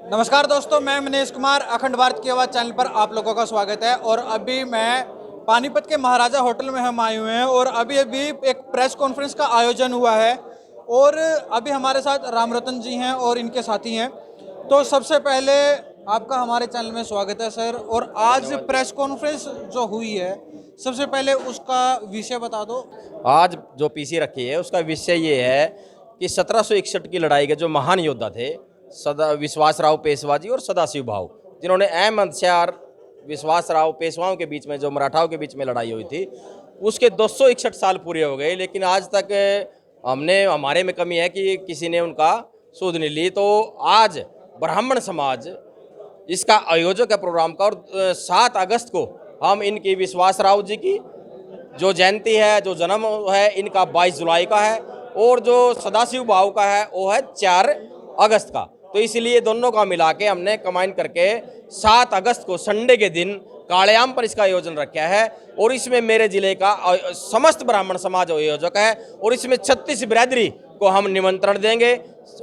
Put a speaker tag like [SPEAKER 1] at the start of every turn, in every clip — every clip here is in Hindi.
[SPEAKER 1] नमस्कार दोस्तों, मैं मनीष कुमार अखंड भारत की आवाज़ चैनल पर आप लोगों का स्वागत है। और अभी मैं पानीपत के महाराजा होटल में हम आए हुए हैं और अभी एक प्रेस कॉन्फ्रेंस का आयोजन हुआ है और अभी हमारे साथ राम रतन जी हैं और इनके साथी हैं। तो सबसे पहले आपका हमारे चैनल में स्वागत है सर। और आज प्रेस कॉन्फ्रेंस जो हुई है, सबसे पहले उसका विषय बता दो।
[SPEAKER 2] आज जो पीसी रखी है उसका विषय ये है कि 1761 की लड़ाई के जो महान योद्धा थे सदा विश्वासराव पेशवाजी और सदाशिव भाऊ, जिन्होंने अहमद शाह विश्वासराव पेशवाओं के बीच में जो मराठाओं के बीच में लड़ाई हुई थी, उसके 261 साल पूरे हो गए, लेकिन आज तक हमारे में कमी है कि किसी ने उनका सूद नहीं ली। तो आज ब्राह्मण समाज इसका आयोजक है प्रोग्राम का, और 7 अगस्त को हम इनकी विश्वासराव जी की जो जयंती है, जो जन्म है इनका 22 जुलाई का है, और जो सदाशिव भाऊ का है वो है 4 अगस्त का। तो इसलिए दोनों का मिला के हमने कंबाइन करके 7 अगस्त को संडे के दिन कालयाम पर इसका आयोजन रखा है। और इसमें मेरे जिले का समस्त ब्राह्मण समाज आयोजक है, और इसमें 36 बिरादरी को हम निमंत्रण देंगे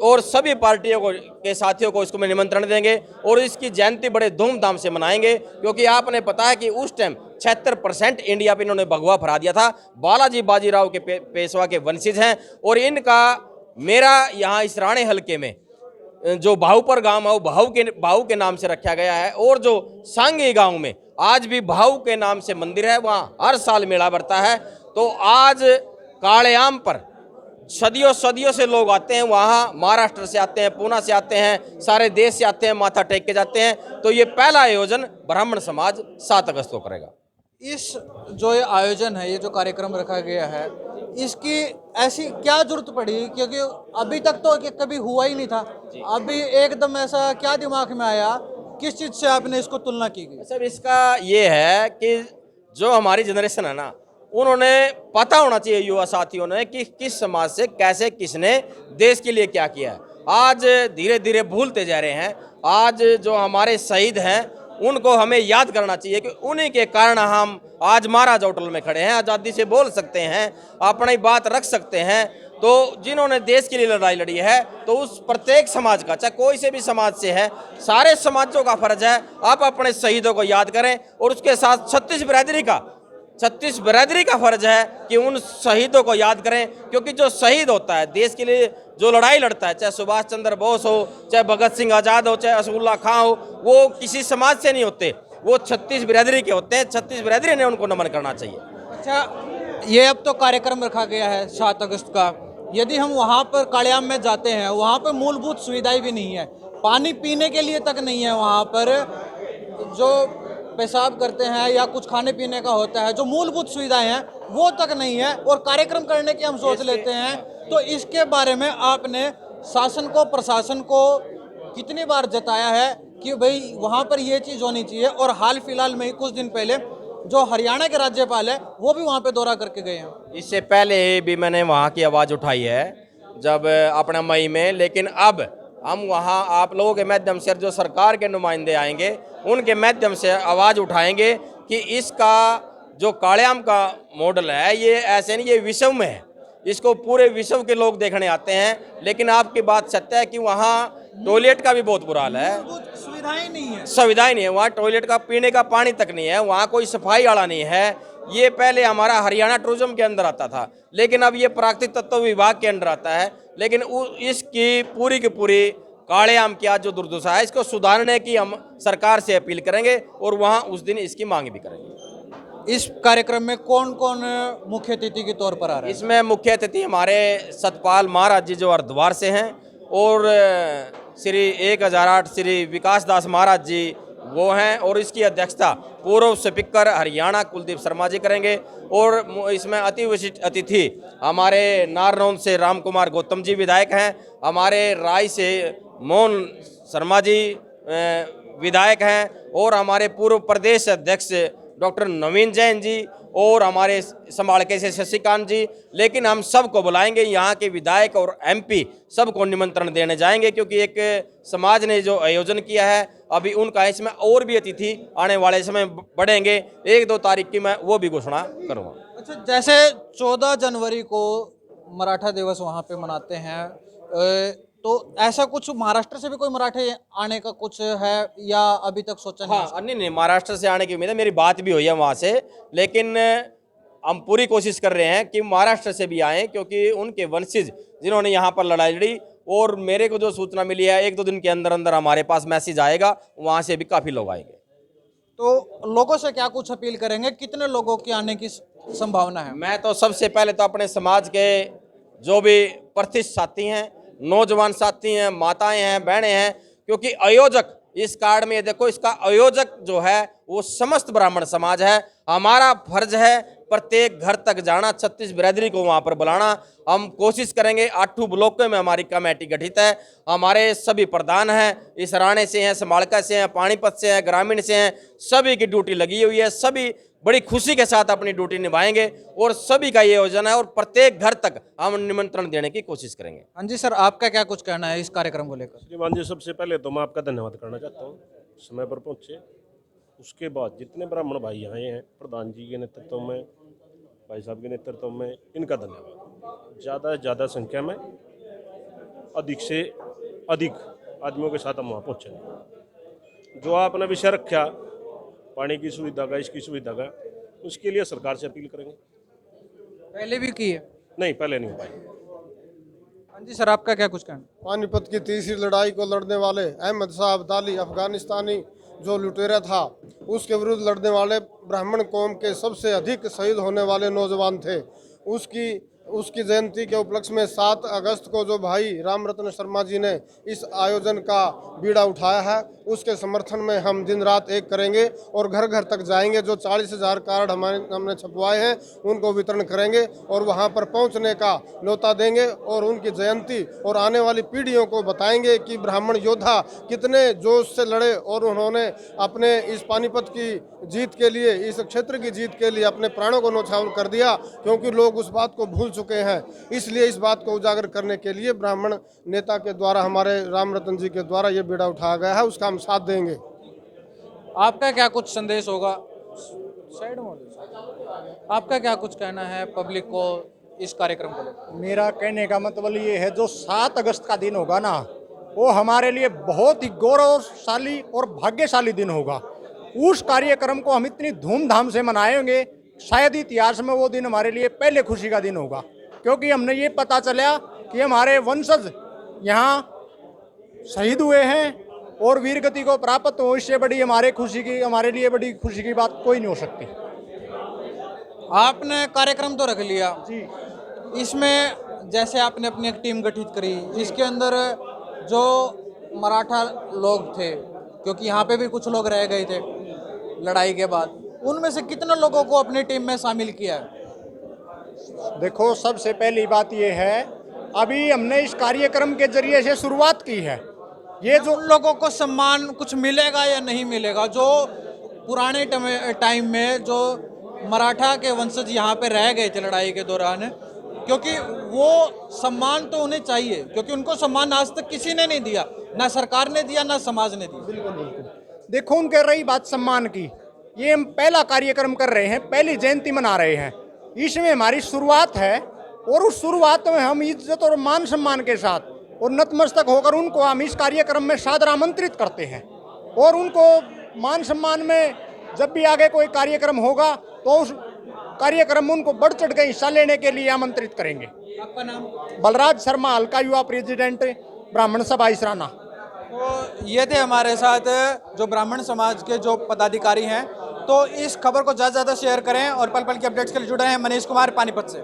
[SPEAKER 2] और सभी पार्टियों को के साथियों को इसको में निमंत्रण देंगे, और इसकी जयंती बड़े धूमधाम से मनाएंगे। क्योंकि आपने पता है कि उस टाइम 76% इंडिया पे इन्होंने भगवा फहरा दिया था। बालाजी बाजीराव के पेशवा के वंशज हैं, और इनका मेरा यहाँ इस राणे हलके में जो भाऊपर गांव है वो भाऊ के नाम से रखा गया है। और जो सांगी गांव में आज भी भाऊ के नाम से मंदिर है, वहाँ हर साल मेला भरता है। तो आज कालयाम पर सदियों सदियों से लोग आते हैं, वहाँ महाराष्ट्र से आते हैं, पूना से आते हैं, सारे देश से आते हैं, माथा टेक के जाते हैं। तो ये पहला आयोजन ब्राह्मण समाज 7 अगस्त को करेगा।
[SPEAKER 1] इस जो ये आयोजन है, ये जो कार्यक्रम रखा गया है, इसकी ऐसी क्या जरूरत पड़ी? क्योंकि अभी तक तो कभी हुआ ही नहीं था। अभी एकदम ऐसा क्या दिमाग में आया, किस चीज़ से आपने इसको तुलना की गई?
[SPEAKER 2] सब इसका ये है कि जो हमारी जनरेशन है ना, उन्होंने पता होना चाहिए युवा साथियों ने कि किस समाज से कैसे किसने देश के लिए क्या किया है। आज धीरे धीरे भूलते जा रहे हैं। आज जो हमारे शहीद हैं उनको हमें याद करना चाहिए कि उन्हीं के कारण हम आज महाराजा होटल में खड़े हैं, आज़ादी से बोल सकते हैं, अपनी बात रख सकते हैं। तो जिन्होंने देश के लिए लड़ाई लड़ी है, तो उस प्रत्येक समाज का, चाहे कोई से भी समाज से है, सारे समाजों का फर्ज है आप अपने शहीदों को याद करें। और उसके साथ 36 बिरादरी का फर्ज है कि उन शहीदों को याद करें। क्योंकि जो शहीद होता है देश के लिए, जो लड़ाई लड़ता है, चाहे सुभाष चंद्र बोस हो, चाहे भगत सिंह आज़ाद हो, चाहे असफुल्ला खां हो, वो किसी समाज से नहीं होते, वो 36 बिरादरी के होते हैं। 36 बिरादरी ने उनको नमन करना चाहिए।
[SPEAKER 1] अच्छा, ये अब तो कार्यक्रम रखा गया है 7 अगस्त का। यदि हम वहाँ पर कालयाम में जाते हैं, वहाँ पर मूलभूत सुविधाएं भी नहीं है, पानी पीने के लिए तक नहीं है। वहाँ पर जो पेशाब करते हैं या कुछ खाने पीने का होता है, जो मूलभूत सुविधाएं हैं वो तक नहीं है, और कार्यक्रम करने की हम सोच लेते हैं। तो इसके बारे में आपने शासन को, प्रशासन को कितनी बार जताया है कि भाई वहाँ पर ये चीज़ होनी चाहिए? और हाल फिलहाल में ही कुछ दिन पहले जो हरियाणा के राज्यपाल है वो भी वहाँ पे दौरा करके गए हैं।
[SPEAKER 2] इससे पहले भी मैंने वहाँ की आवाज़ उठाई है, जब अपना मई में। लेकिन अब हम वहाँ आप लोगों के माध्यम से, जो सरकार के नुमाइंदे आएंगे उनके माध्यम से आवाज़ उठाएंगे कि इसका जो कालयाम का मॉडल है, ये ऐसे नहीं, ये विश्व में है, इसको पूरे विश्व के लोग देखने आते हैं। लेकिन आपकी बात सत्य है कि वहाँ टॉयलेट का भी बहुत बुरा हाल है,
[SPEAKER 1] सुविधाएं नहीं है,
[SPEAKER 2] सुविधाएं नहीं है। वहाँ टॉयलेट का पीने का पानी तक नहीं है, वहाँ कोई सफाई वाला नहीं है। ये पहले हमारा हरियाणा टूरिज्म के अंदर आता था, लेकिन अब ये प्राकृतिक तत्व विभाग के अंदर आता है। लेकिन इसकी पूरी की पूरी कालयाम की आज जो दुर्दशा है, इसको सुधारने की हम सरकार से अपील करेंगे, और वहाँ उस दिन इसकी मांग भी करेंगे।
[SPEAKER 1] इस कार्यक्रम में कौन कौन मुख्य अतिथि के तौर पर आ रहे हैं?
[SPEAKER 2] इसमें मुख्य अतिथि हमारे सतपाल महाराज जी जो हरिद्वार से हैं, और श्री 1008 श्री विकास दास महाराज जी वो हैं, और इसकी अध्यक्षता पूर्व स्पीकर हरियाणा कुलदीप शर्मा जी करेंगे। और इसमें अति विशिष्ट अतिथि हमारे नारनौल से राम कुमार गौतम जी विधायक हैं, हमारे राय से मोहन शर्मा जी विधायक हैं, और हमारे पूर्व प्रदेश अध्यक्ष डॉक्टर नवीन जैन जी, और हमारे संभालके से शशिकांत जी। लेकिन हम सबको बुलाएंगे, यहाँ के विधायक और एमपी सबको निमंत्रण देने जाएंगे, क्योंकि एक समाज ने जो आयोजन किया है, अभी उनका इसमें और भी अतिथि आने वाले समय बढ़ेंगे। 1-2 तारीख की मैं वो भी घोषणा करूँगा।
[SPEAKER 1] अच्छा, जैसे 14 जनवरी को मराठा दिवस वहाँ पे मनाते हैं, तो ऐसा कुछ महाराष्ट्र से भी कोई मराठे आने का कुछ है या अभी तक सोचा नहीं?
[SPEAKER 2] हाँ, नहीं नहीं, महाराष्ट्र से आने की उम्मीद है, मेरी बात भी हुई है वहाँ से, लेकिन हम पूरी कोशिश कर रहे हैं कि महाराष्ट्र से भी आएँ, क्योंकि उनके वंशज जिन्होंने यहाँ पर लड़ाई लड़ी, और मेरे को जो सूचना मिली है 1-2 दिन के अंदर अंदर हमारे पास मैसेज आएगा, वहाँ से भी काफ़ी लोग आएंगे।
[SPEAKER 1] तो लोगों से क्या कुछ अपील करेंगे, कितने लोगों की आने की संभावना है?
[SPEAKER 2] मैं तो सबसे पहले तो अपने समाज के जो भी प्रतिष्ठित साथी हैं, नौजवान साथी हैं, माताएं हैं, बहनें हैं, क्योंकि आयोजक इस कार्ड में देखो, इसका आयोजक जो है वो समस्त ब्राह्मण समाज है। हमारा फर्ज है प्रत्येक घर तक जाना, 36 बिरादरी को वहाँ पर बुलाना। हम कोशिश करेंगे। 8 ब्लॉकों में हमारी कमेटी गठित है, हमारे सभी प्रधान हैं, इस राणे से हैं, समालका से हैं, पानीपत से हैं, ग्रामीण से हैं, सभी की ड्यूटी लगी हुई है। सभी बड़ी खुशी के साथ अपनी ड्यूटी निभाएंगे और सभी का ये योजना है, और प्रत्येक घर तक हम निमंत्रण देने की कोशिश करेंगे।
[SPEAKER 1] हाँ जी सर, आपका क्या कुछ कहना है इस कार्यक्रम को लेकर?
[SPEAKER 3] श्रीमान जी, सबसे पहले तो मैं आपका धन्यवाद करना चाहता हूँ, समय पर पहुँचे। उसके बाद जितने ब्राह्मण भाई आए हैं, प्रधान जी के नेतृत्व में, भाई साहब के नेतृत्व में, इनका धन्यवाद। ज़्यादा से ज़्यादा संख्या में, अधिक से अधिक आदमियों के साथ हम वहाँ पहुँचेंगे। जो आपने विषय रखा पानी की सुविधा का, इसकी सुविधा का, उसके लिए सरकार से अपील करेंगे।
[SPEAKER 1] पहले भी की है?
[SPEAKER 3] नहीं, पहले नहीं हो पाई।
[SPEAKER 1] हाँ जी सर, आपका क्या कुछ कहना?
[SPEAKER 4] पानीपत की तीसरी लड़ाई को लड़ने वाले अहमद शाह अब्दाली अफगानिस्तानी जो लुटेरा था, उसके विरुद्ध लड़ने वाले ब्राह्मण कौम के सबसे अधिक शहीद होने वाले नौजवान थे। उसकी जयंती के उपलक्ष्य में 7 अगस्त को जो भाई राम रत्न शर्मा जी ने इस आयोजन का बीड़ा उठाया है, उसके समर्थन में हम दिन रात एक करेंगे और घर घर तक जाएंगे। जो 40,000 कार्ड हमने छपवाए हैं उनको वितरण करेंगे और वहां पर पहुंचने का न्योता देंगे और उनकी जयंती और आने वाली पीढ़ियों को बताएंगे कि ब्राह्मण योद्धा कितने जोश से लड़े और उन्होंने अपने इस पानीपत की जीत के लिए, इस क्षेत्र की जीत के लिए अपने प्राणों को न्यौछावर कर दिया, क्योंकि लोग उस बात को भूल चुके हैं। इसलिए इस बात को उजागर करने के लिए ब्राह्मण नेता के द्वारा, हमारे राम रतन जी के द्वारा ये बीड़ा उठाया गया है, उसका हम साथ देंगे।
[SPEAKER 1] आपका क्या कुछ संदेश होगा? साइड में आपका क्या कुछ कहना है पब्लिक को इस कार्यक्रम को लेकर?
[SPEAKER 5] मेरा कहने का मतलब ये है, जो 7 अगस्त का दिन होगा ना, वो हमारे लिए बहुत ही गौरवशाली और भाग्यशाली दिन होगा। उस कार्यक्रम को हम इतनी धूमधाम से मनाएंगे, शायद इतिहास में वो दिन हमारे लिए पहले खुशी का दिन होगा, क्योंकि हमने ये पता चला कि हमारे वंशज यहाँ शहीद हुए हैं और वीरगति को प्राप्त हो। इससे बड़ी हमारे लिए बड़ी खुशी की बात कोई नहीं हो सकती।
[SPEAKER 1] आपने कार्यक्रम तो रख लिया
[SPEAKER 5] जी,
[SPEAKER 1] इसमें जैसे आपने अपनी एक टीम गठित करी, इसके अंदर जो मराठा लोग थे, क्योंकि यहाँ पे भी कुछ लोग रह गए थे लड़ाई के बाद, उनमें से कितने लोगों को अपनी टीम में शामिल किया है?
[SPEAKER 5] देखो, सबसे पहली बात ये है, अभी हमने इस कार्यक्रम के जरिए से शुरुआत की है। ये जो
[SPEAKER 1] उन लोगों को सम्मान कुछ मिलेगा या नहीं मिलेगा, जो पुराने टाइम में जो मराठा के वंशज यहाँ पे रह गए थे लड़ाई के दौरान, क्योंकि वो सम्मान तो उन्हें चाहिए, क्योंकि उनको सम्मान आज तक किसी ने नहीं दिया, ना सरकार ने दिया ना समाज ने दिया।
[SPEAKER 5] बिल्कुल बिल्कुल। देखो, उनके रही बात सम्मान की, ये हम पहला कार्यक्रम कर रहे हैं, पहली जयंती मना रहे हैं, इसमें हमारी शुरुआत है और उस शुरुआत में हम इज्जत और मान सम्मान के साथ और नतमस्तक होकर उनको हम इस कार्यक्रम में सादर आमंत्रित करते हैं और उनको मान सम्मान में जब भी आगे कोई कार्यक्रम होगा तो उस कार्यक्रम में उनको बढ़ चढ़ के हिस्सा लेने के लिए आमंत्रित करेंगे।
[SPEAKER 1] आपका नाम?
[SPEAKER 5] बलराज शर्मा, हल्का युवा प्रेसिडेंट, ब्राह्मण सभा इसराना।
[SPEAKER 1] तो ये थे हमारे साथ जो ब्राह्मण समाज के जो पदाधिकारी हैं। तो इस खबर को ज़्यादा से ज़्यादा शेयर करें और पल पल की अपडेट्स के लिए जुड़े हैं। मनीष कुमार, पानीपत से।